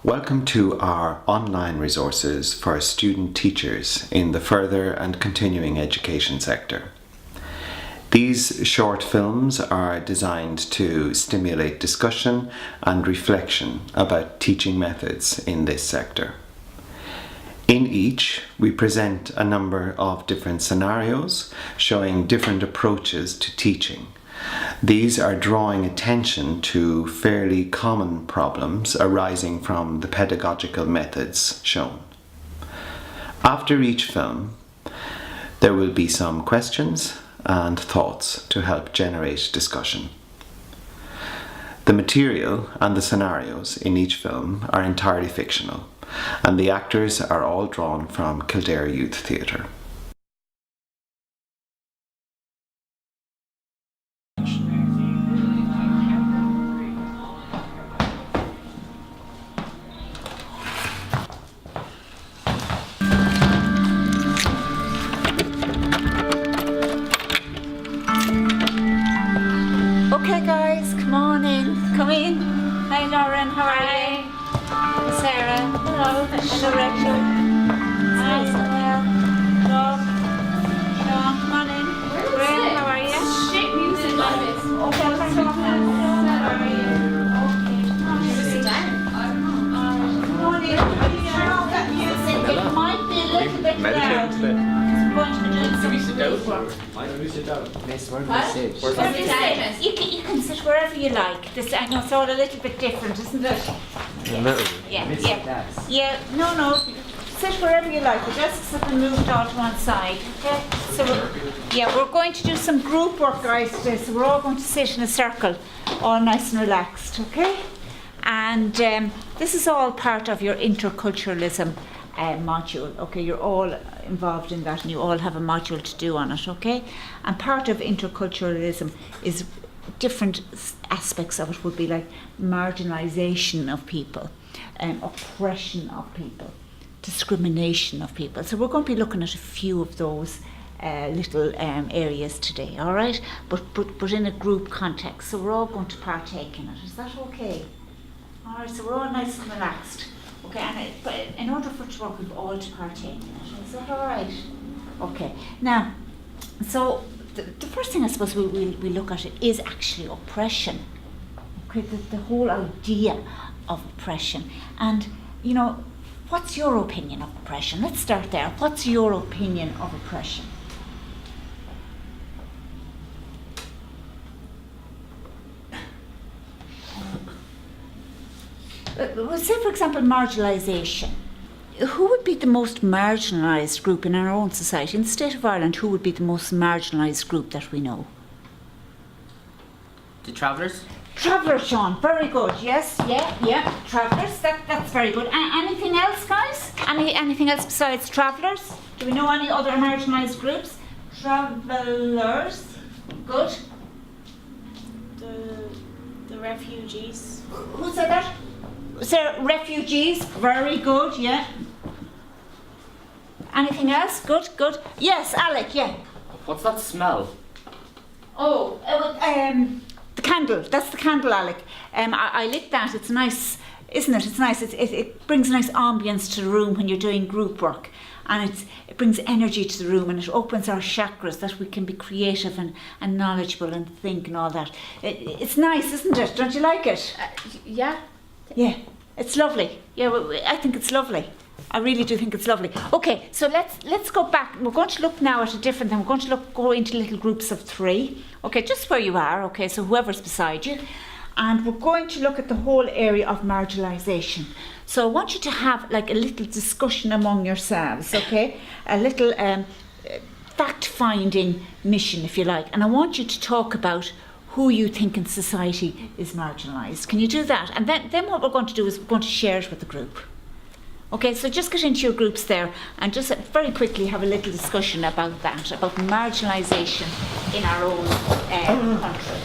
Welcome to our online resources for student teachers in the further and continuing education sector. These short films are designed to stimulate discussion and reflection about teaching methods in this sector. In each, we present a number of different scenarios showing different approaches to teaching. These are drawing attention to fairly common problems arising from the pedagogical methods shown. After each film, there will be some questions and thoughts to help generate discussion. The material and the scenarios in each film are entirely fictional, and the actors are all drawn from Kildare Youth Theatre. Okay guys, come on in. Come in. Hi Lauren, how are you? Sarah. Hello. Hello Rachel. Hi Noel. Rob. Sean, come on in. Graham, how are you? Shit music like this. Okay, I'll pass it off now. How are you? Okay. Sit down. Come on in. Turn off that music. It might be a little bit loud. We're going to be doing some group work. You can sit wherever you like. This, I know it's all a little bit different, isn't it? Yeah. No. Sit wherever you like. The desks have been moved all to one side. Okay. So we're going to do some group work, guys, today. So we're all going to sit in a circle, all nice and relaxed. Okay. And this is all part of your interculturalism module. Okay, you're all involved in that and you all have a module to do on it, okay? And part of interculturalism is different aspects of it would be like marginalisation of people, oppression of people, discrimination of people. So we're going to be looking at a few of those little areas today, all right? But in a group context, so we're all going to partake in it. Is that okay? All right, so we're all nice and relaxed. Okay, but in order for it to work, we've all to partake in it. Is that all right? Okay. Now, so the first thing I suppose we look at is actually oppression. Okay, the whole idea of oppression. And, you know, what's your opinion of oppression? Let's start there. What's your opinion of oppression? Say, for example, marginalisation. Who would be the most marginalised group in our own society? In the state of Ireland, who would be the most marginalised group that we know? The travellers? Travellers, Sean. Very good. Yes, yeah. Travellers. That's very good. Anything else, guys? Anything else besides travellers? Do we know any other marginalised groups? Travellers. Good. The refugees. Who said that? So refugees, very good, yeah. Anything else? Good. Yes, Alec, yeah. What's that smell? Oh, the candle. That's the candle, Alec. I lit that. It's nice, isn't it? It's nice. It brings a nice ambience to the room when you're doing group work, and it brings energy to the room, and it opens our chakras that we can be creative and knowledgeable and think and all that. It's nice, isn't it? Don't you like it? Yeah. Yeah, it's lovely. Yeah, I think it's lovely. I really do think it's lovely. Okay, so let's go back. We're going to look now at a different thing. We're going to go into little groups of 3. Okay, just where you are. Okay, so whoever's beside you. And we're going to look at the whole area of marginalisation. So I want you to have like a little discussion among yourselves, okay? A little fact-finding mission, if you like. And I want you to talk about who you think in society is marginalised. Can you do that? And then what we're going to do is we're going to share it with the group. Okay, so just get into your groups there and just very quickly have a little discussion about that, about marginalisation in our own country.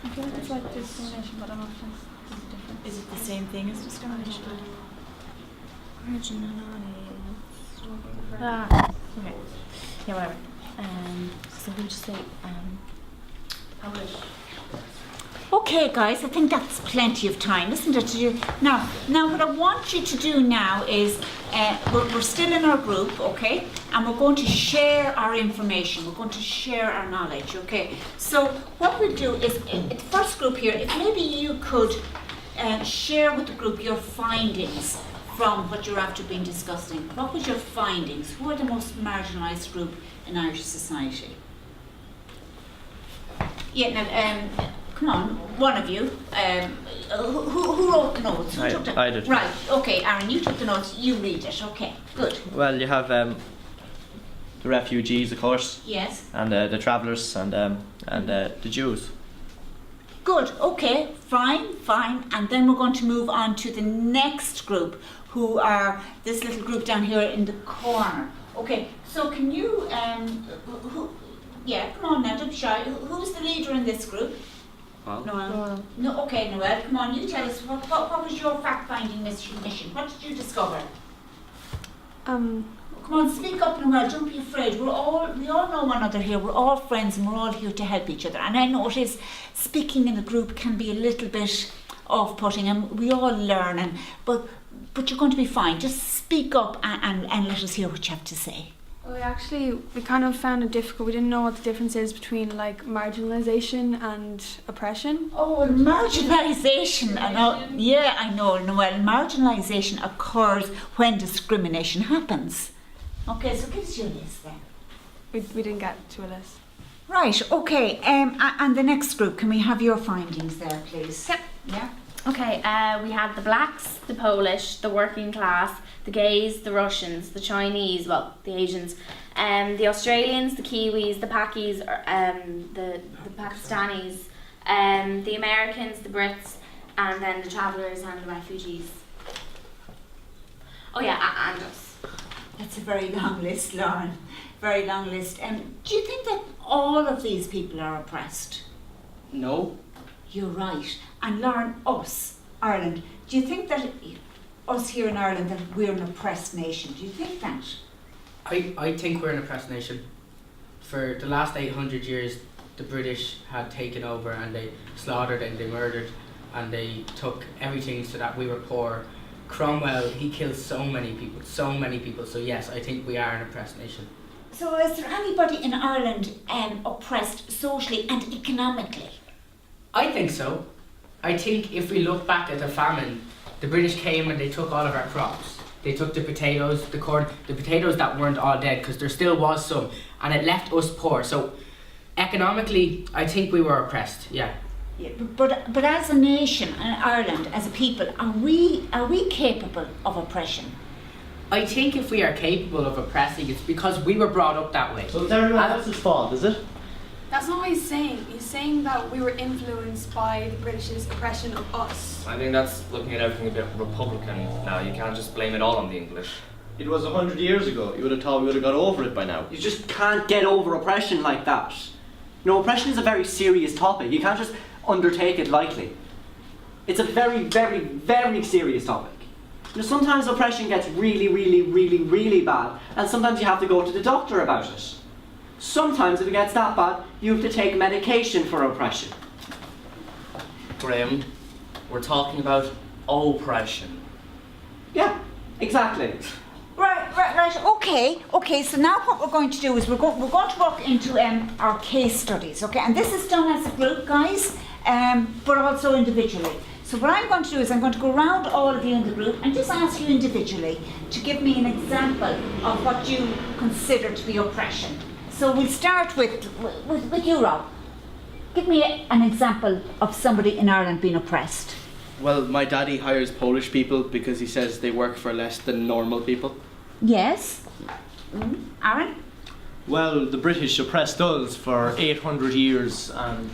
I feel like it's like discrimination, but I'm not sure. Is it the same thing as discrimination? Marginalised. Okay. Yeah, whatever. So we'll just say Polish. Okay, guys, I think that's plenty of time, isn't it? Now, what I want you to do now is, we're still in our group, okay? And we're going to share our information. We're going to share our knowledge, okay? So what we'll do is, in the first group here, if maybe you could share with the group your findings from what you're after been discussing. What was your findings? Who are the most marginalised group in Irish society? Yeah, now, come on, one of you. Who wrote the notes? I did. Right, okay, Aaron, you took the notes, you read it, okay, good. Well, you have the refugees, of course, Yes, and the travellers, and the Jews. good, okay, fine, and then we're going to move on to the next group, who are this little group down here in the corner. Okay, so can you, come on now, don't be shy. Who's the leader in this group? Noel. No, okay, Noel, come on, you tell us, what was your fact-finding mission? What did you discover? Come on, speak up, Noel, don't be afraid. We all know one another here, we're all friends and we're all here to help each other. And I notice speaking in a group can be a little bit off-putting and we all learn, but you're going to be fine. Just speak up and let us hear what you have to say. Well, we kind of found it difficult. We didn't know what the difference is between like marginalisation and oppression. Oh, marginalisation. I know, Noel. Marginalisation occurs when discrimination happens. Okay, so give us your list then. We didn't get to a list. Right, okay. And the next group, can we have your findings there, please? Yep. Yeah. Okay, we had the blacks, the Polish, the working class, the gays, the Russians, the Chinese, well, the Asians, the Australians, the Kiwis, the Pakis, the Pakistanis, the Americans, the Brits, and then the travellers and the refugees. Oh yeah, and us. That's a very long list, Lauren. Very long list. Do you think that all of these people are oppressed? No. You're right. And Lauren, us, Ireland, do you think that us here in Ireland, that we're an oppressed nation? Do you think that? I think we're an oppressed nation. For the last 800 years, the British had taken over and they slaughtered and they murdered and they took everything so that we were poor. Cromwell, he killed so many people. So yes, I think we are an oppressed nation. So is there anybody in Ireland oppressed socially and economically? I think so. I think if we look back at the famine, the British came and they took all of our crops. They took the potatoes, the corn, the potatoes that weren't all dead, because there still was some, and it left us poor. So economically, I think we were oppressed, yeah. Yeah, but as a nation, Ireland, as a people, are we capable of oppression? I think if we are capable of oppressing, it's because we were brought up that way. So it's everyone else's fault, is it? That's not what he's saying. He's saying that we were influenced by the British's oppression of us. I think that's looking at everything a bit Republican now. You can't just blame it all on the English. It was 100 years ago. You would have thought we would have got over it by now. You just can't get over oppression like that. You know, oppression is a very serious topic. You can't just undertake it lightly. It's a very, very, very serious topic. You know, sometimes oppression gets really, really, really, really bad, and sometimes you have to go to the doctor about it. Sometimes if it gets that bad, you have to take medication for oppression. Graham, we're talking about oppression. Yeah, exactly. Right. Okay. So now what we're going to do is we're going to walk into our case studies. Okay, and this is done as a group, guys, but also individually. So what I'm going to do is I'm going to go around all of you in the group and just ask you individually to give me an example of what you consider to be oppression. So we'll start with you, Rob. Give me an example of somebody in Ireland being oppressed. Well, my daddy hires Polish people because he says they work for less than normal people. Yes. Aaron? Well, the British oppressed us for 800 years and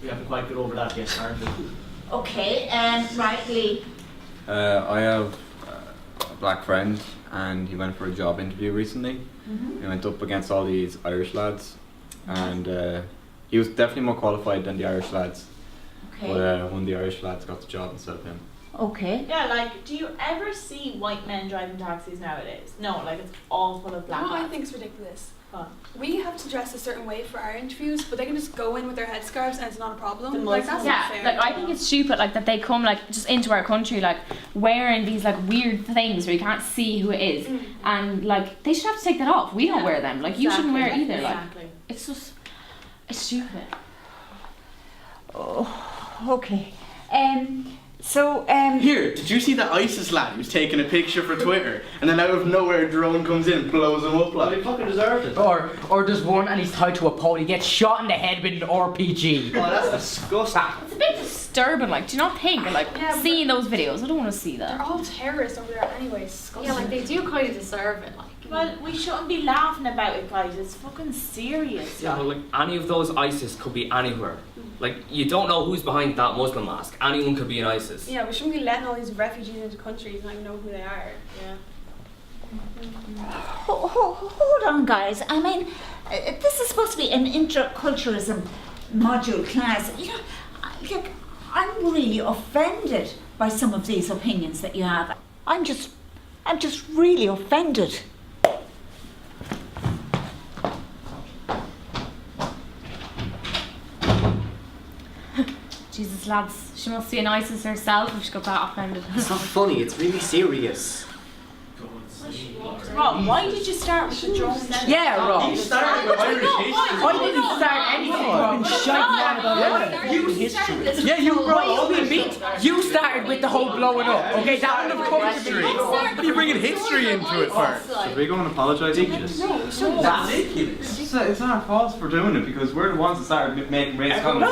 we haven't quite got over that yet, aren't we? Okay, right, Lee. I have a black friend and he went for a job interview recently. He went up against all these Irish lads and he was definitely more qualified than the Irish lads. Okay. But one of the Irish lads got the job instead of him. Okay. Yeah, like, do you ever see white men driving taxis nowadays? No, like, it's all full of black No, I lads. think it's ridiculous. What? We have to dress a certain way for our interviews, but they can just go in with their headscarves and it's not a problem. The Like, Muslims. that's Yeah, not fair. like I think it's stupid like that they come like just into our country like wearing these like weird things where you can't see who it is, and like they should have to take that off. We don't wear them. Like you shouldn't wear it either. Like Exactly. it's just it's stupid. Oh, okay. So, Here, did you see that ISIS lad who's taking a picture for Twitter and then out of nowhere a drone comes in and blows him up Well, he like? fucking deserved it. Or there's one and he's tied to a pole. He gets shot in the head with an RPG. Oh, that's disgusting. It's a bit disturbing. Like do you not think like Yeah, but- seeing those videos? I don't want to see They're that. all terrorists over there anyway. Disgusting. Yeah, like they do kind of deserve it. Like. Well, we shouldn't be laughing about it, guys. It's fucking serious. Yeah, but like any of those ISIS could be anywhere. Like you don't know who's behind that Muslim mask. Anyone could be an ISIS. Yeah, we shouldn't be letting all these refugees into countries and not even know who they are. Yeah. hold on, guys. I mean, this is supposed to be an interculturalism module class. You know, look, I'm really offended by some of these opinions that you have. I'm just really offended. Jesus lads, she must be an ISIS herself if she got that offended. It's not funny, it's really serious. Rob, why did you start with the drone? Yeah, Rob. You started with Irish history. I didn't start anything, Rob. You history. Yeah, you brought all the beat. You started with the whole blowing up. Okay, that would have come to me. What are you bringing history into it for? Should we go and apologise? Ridiculous. It's not our fault for doing it because we're the ones that started making race comments.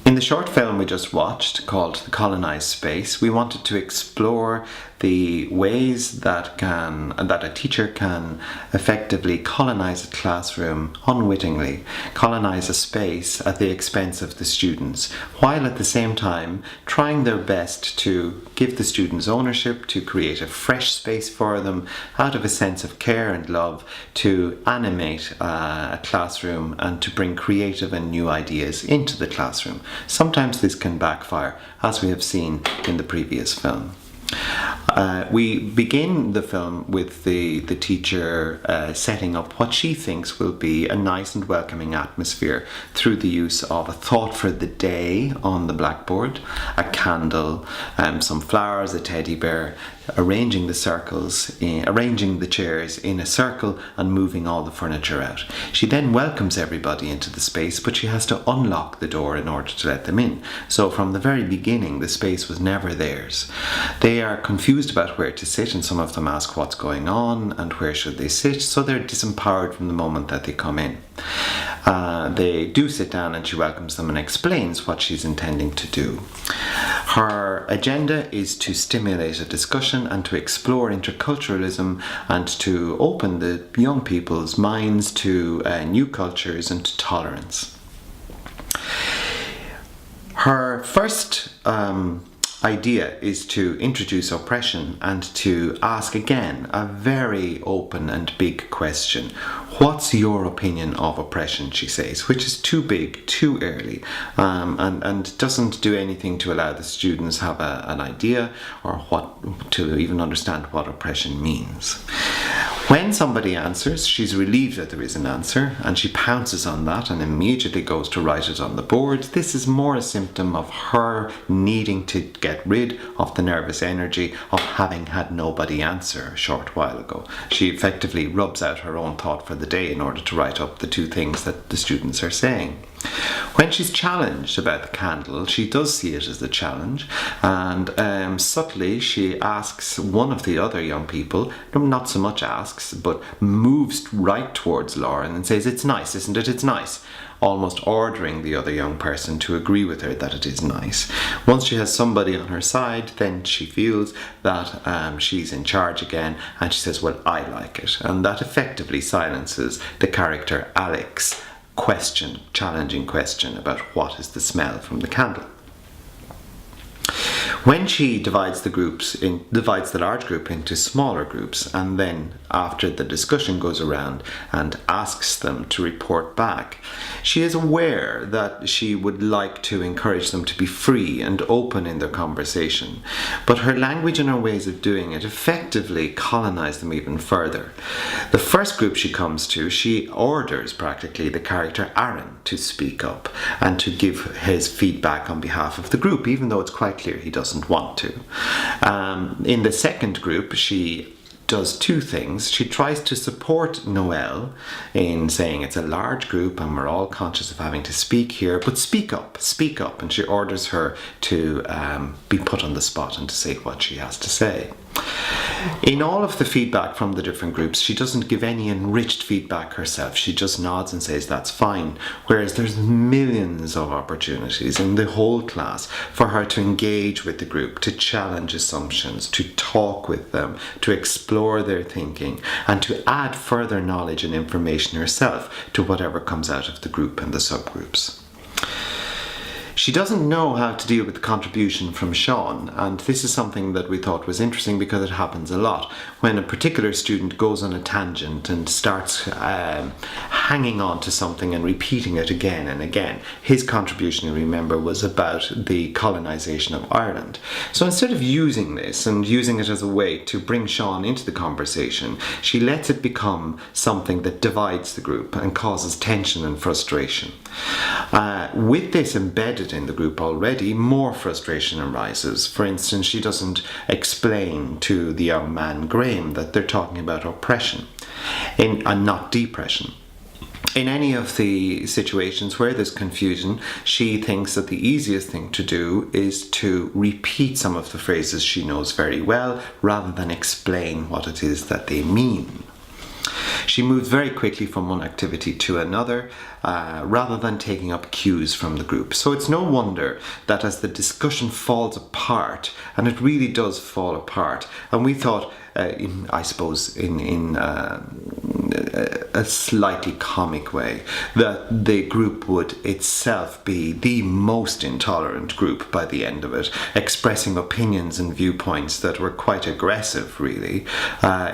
In the short film we just watched, called The Colonised Space, we wanted to explore the ways that a teacher can effectively colonise a classroom unwittingly, colonise a space at the expense of the students, while at the same time trying their best to give the students ownership, to create a fresh space for them, out of a sense of care and love, to animate a classroom and to bring creative and new ideas into the classroom. Sometimes this can backfire, as we have seen in the previous film. We begin the film with the teacher setting up what she thinks will be a nice and welcoming atmosphere through the use of a thought for the day on the blackboard, a candle, some flowers, a teddy bear, arranging the chairs in a circle and moving all the furniture out. She then welcomes everybody into the space, but she has to unlock the door in order to let them in. So from the very beginning, the space was never theirs. They are confused about where to sit, and some of them ask what's going on and where should they sit, so they're disempowered from the moment that they come in. They do sit down and she welcomes them and explains what she's intending to do. Her agenda is to stimulate a discussion and to explore interculturalism and to open the young people's minds to new cultures and to tolerance. Her first idea is to introduce oppression and to ask again a very open and big question. What's your opinion of oppression, she says, which is too big, too early, and doesn't do anything to allow the students have an idea or to even understand what oppression means. When somebody answers, she's relieved that there is an answer, and she pounces on that and immediately goes to write it on the board. This is more a symptom of her needing to get rid of the nervous energy of having had nobody answer a short while ago. She effectively rubs out her own thought for the day in order to write up the two things that the students are saying. When she's challenged about the candle, she does see it as a challenge, and subtly she asks one of the other young people, not so much asks, but moves right towards Lauren and says, "It's nice, isn't it? It's nice," almost ordering the other young person to agree with her that it is nice. Once she has somebody on her side, then she feels that she's in charge again, and she says, "Well, I like it," and that effectively silences the character Alex's challenging question about what is the smell from the candle. When she divides the large group into smaller groups, and then after the discussion goes around and asks them to report back, she is aware that she would like to encourage them to be free and open in their conversation, but her language and her ways of doing it effectively colonize them even further. The first group she comes to, she orders practically the character Aaron to speak up and to give his feedback on behalf of the group, even though it's quite clear he doesn't want to. In the second group, she does two things. She tries to support Noelle in saying it's a large group and we're all conscious of having to speak here, but speak up, and she orders her to be put on the spot and to say what she has to say. In all of the feedback from the different groups, she doesn't give any enriched feedback herself. She just nods and says that's fine, whereas there's millions of opportunities in the whole class for her to engage with the group, to challenge assumptions, to talk with them, to explore their thinking, and to add further knowledge and information herself to whatever comes out of the group and the subgroups. She doesn't know how to deal with the contribution from Sean, and this is something that we thought was interesting because it happens a lot. When a particular student goes on a tangent and starts hanging on to something and repeating it again and again, his contribution, you remember, was about the colonisation of Ireland. So instead of using this and using it as a way to bring Sean into the conversation, she lets it become something that divides the group and causes tension and frustration. With this embedded in the group already, more frustration arises. For instance, she doesn't explain to the young man Graham that they're talking about oppression and not depression. In any of the situations where there's confusion, she thinks that the easiest thing to do is to repeat some of the phrases she knows very well rather than explain what it is that they mean. She moves very quickly from one activity to another rather than taking up cues from the group. So it's no wonder that as the discussion falls apart, and it really does fall apart, and we thought, in a slightly comic way, that the group would itself be the most intolerant group by the end of it, expressing opinions and viewpoints that were quite aggressive, really,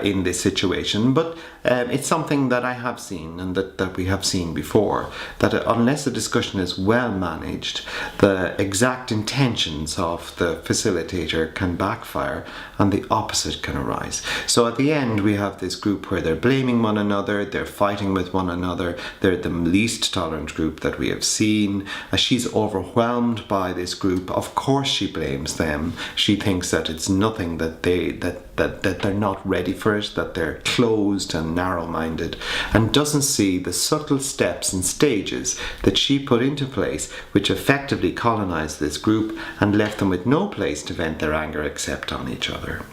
in this situation. But it's something that I have seen and that we have seen before, that unless the discussion is well managed, the exact intentions of the facilitator can backfire and the opposite can arise. So at the end we have this group where they're blaming one another, they're fighting with one another, they're the least tolerant group that we have seen. She's overwhelmed by this group. Of course she blames them. She thinks that it's nothing, that they're not ready for it, that they're closed and narrow-minded, and doesn't see the subtle steps and stages that she put into place which effectively colonized this group and left them with no place to vent their anger except on each other.